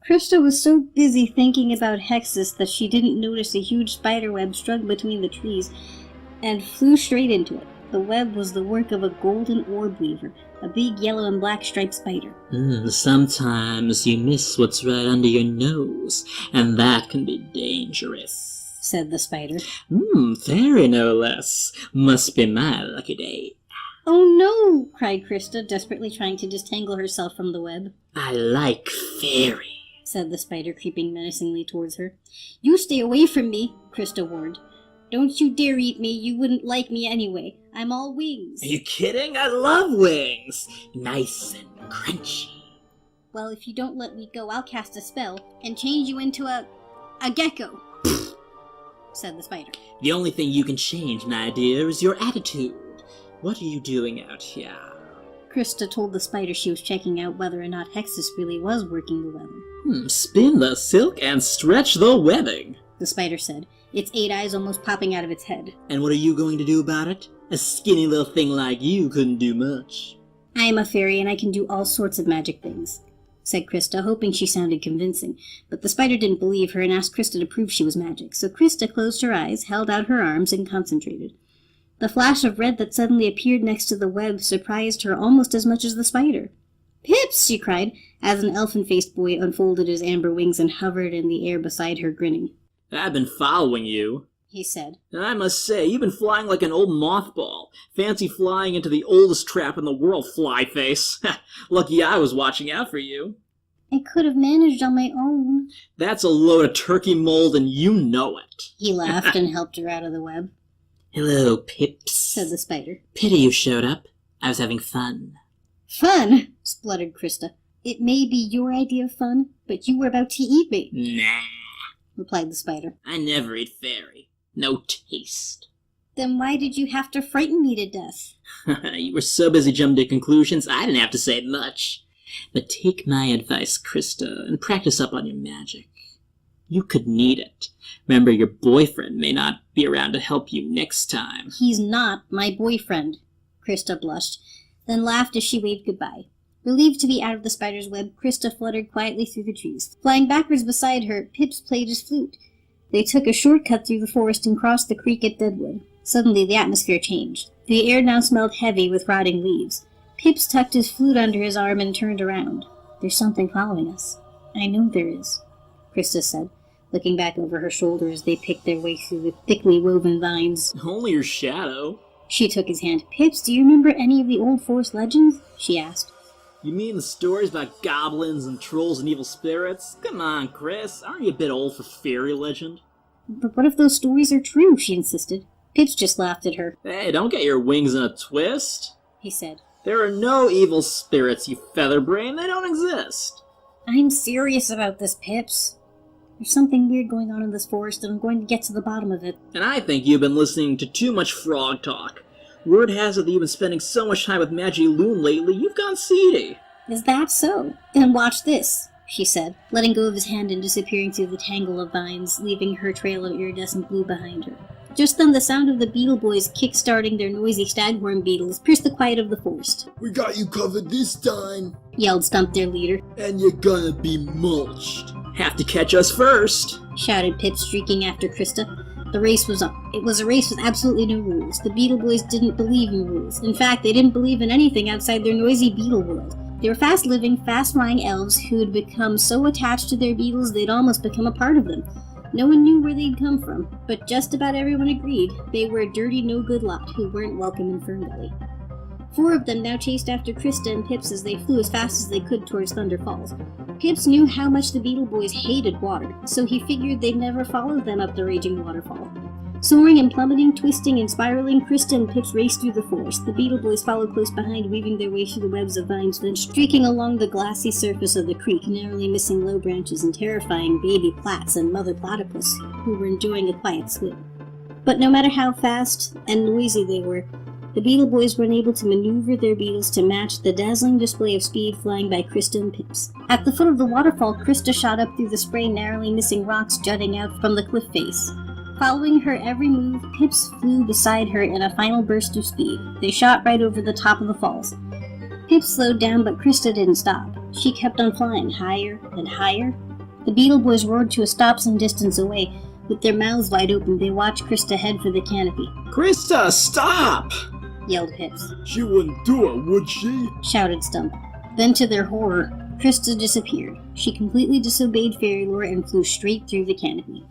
Crysta was so busy thinking about Hexus that she didn't notice a huge spider web strung between the trees and flew straight into it. The web was the work of a golden orb weaver, a big yellow and black striped spider. Sometimes you miss what's right under your nose, and that can be dangerous, said the spider. Fairy no less. Must be my lucky day. Oh no, cried Crysta, desperately trying to disentangle herself from the web. I like fairy, said the spider, creeping menacingly towards her. You stay away from me, Crysta warned. Don't you dare eat me, you wouldn't like me anyway. I'm all wings. Are you kidding? I love wings. Nice and crunchy. Well, if you don't let me go, I'll cast a spell and change you into a gecko, said the spider. The only thing you can change, my dear, is your attitude. What are you doing out here? Crysta told the spider she was checking out whether or not Hexus really was working the weather. Spin the silk and stretch the webbing, the spider said, its 8 eyes almost popping out of its head. And what are you going to do about it? A skinny little thing like you couldn't do much. I am a fairy and I can do all sorts of magic things, said Crysta, hoping she sounded convincing. But the spider didn't believe her and asked Crysta to prove she was magic, so Crysta closed her eyes, held out her arms, and concentrated. The flash of red that suddenly appeared next to the web surprised her almost as much as the spider. Pips! She cried, as an elfin-faced boy unfolded his amber wings and hovered in the air beside her, grinning. I've been following you, he said. And I must say, you've been flying like an old mothball. Fancy flying into the oldest trap in the world, fly-face. Lucky I was watching out for you. I could have managed on my own. That's a load of turkey mold, and you know it. He laughed and helped her out of the web. Hello, Pips, said the spider. Pity you showed up. I was having fun. Fun? Spluttered Crysta. It may be your idea of fun, but you were about to eat me. Nah, replied the spider. I never eat fairy. No taste. Then why did you have to frighten me to death? You were so busy jumping to conclusions, I didn't have to say much. But take my advice, Crysta, and practice up on your magic. You could need it. Remember, your boyfriend may not be around to help you next time. He's not my boyfriend, Crysta blushed, then laughed as she waved goodbye. Relieved to be out of the spider's web, Crysta fluttered quietly through the trees. Flying backwards beside her, Pips played his flute. They took a shortcut through the forest and crossed the creek at Deadwood. Suddenly the atmosphere changed. The air now smelled heavy with rotting leaves. Pips tucked his flute under his arm and turned around. There's something following us. I know there is, Crysta said, looking back over her shoulder as they picked their way through the thickly woven vines. Only your shadow. She took his hand. Pips, do you remember any of the old forest legends? She asked. You mean the stories about goblins and trolls and evil spirits? Come on, Chris. Aren't you a bit old for fairy legend? But what if those stories are true? She insisted. Pips just laughed at her. Hey, don't get your wings in a twist, he said. There are no evil spirits, you featherbrain. They don't exist. I'm serious about this, Pips. There's something weird going on in this forest, and I'm going to get to the bottom of it. And I think you've been listening to too much frog talk. Word has it that you've been spending so much time with Magic Loon lately, you've gone seedy. Is that so? Then watch this, she said, letting go of his hand and disappearing through the tangle of vines, leaving her trail of iridescent blue behind her. Just then the sound of the Beetle Boys kick-starting their noisy staghorn beetles pierced the quiet of the forest. We got you covered this time, yelled Stump, their leader. And you're gonna be mulched. Have to catch us first, shouted Pip, streaking after Crysta. The race was up. It was a race with absolutely no rules. The Beetle Boys didn't believe in rules. In fact, they didn't believe in anything outside their noisy beetle world. They were fast-living, fast-flying elves who had become so attached to their beetles they'd almost become a part of them. No one knew where they'd come from, but just about everyone agreed they were a dirty, no-good lot who weren't welcome in FernGully. 4 of them now chased after Crysta and Pips as they flew as fast as they could towards Thunder Falls. Pips knew how much the Beetle Boys hated water, so he figured they'd never follow them up the raging waterfall. Soaring and plummeting, twisting and spiraling, Crysta and Pips raced through the forest. The Beetle Boys followed close behind, weaving their way through the webs of vines, then streaking along the glassy surface of the creek, narrowly missing low branches and terrifying baby plats and mother platypus, who were enjoying a quiet swim. But no matter how fast and noisy they were, the Beetle Boys were unable to maneuver their beetles to match the dazzling display of speed flying by Crysta and Pips. At the foot of the waterfall, Crysta shot up through the spray, narrowly missing rocks jutting out from the cliff face. Following her every move, Pips flew beside her in a final burst of speed. They shot right over the top of the falls. Pips slowed down, but Crysta didn't stop. She kept on flying, higher and higher. The Beetle Boys roared to a stop some distance away. With their mouths wide open, they watched Crysta head for the canopy. Crysta, stop! Yelled Pips. She wouldn't do it, would she? Shouted Stump. Then, to their horror, Crysta disappeared. She completely disobeyed fairy lore and flew straight through the canopy.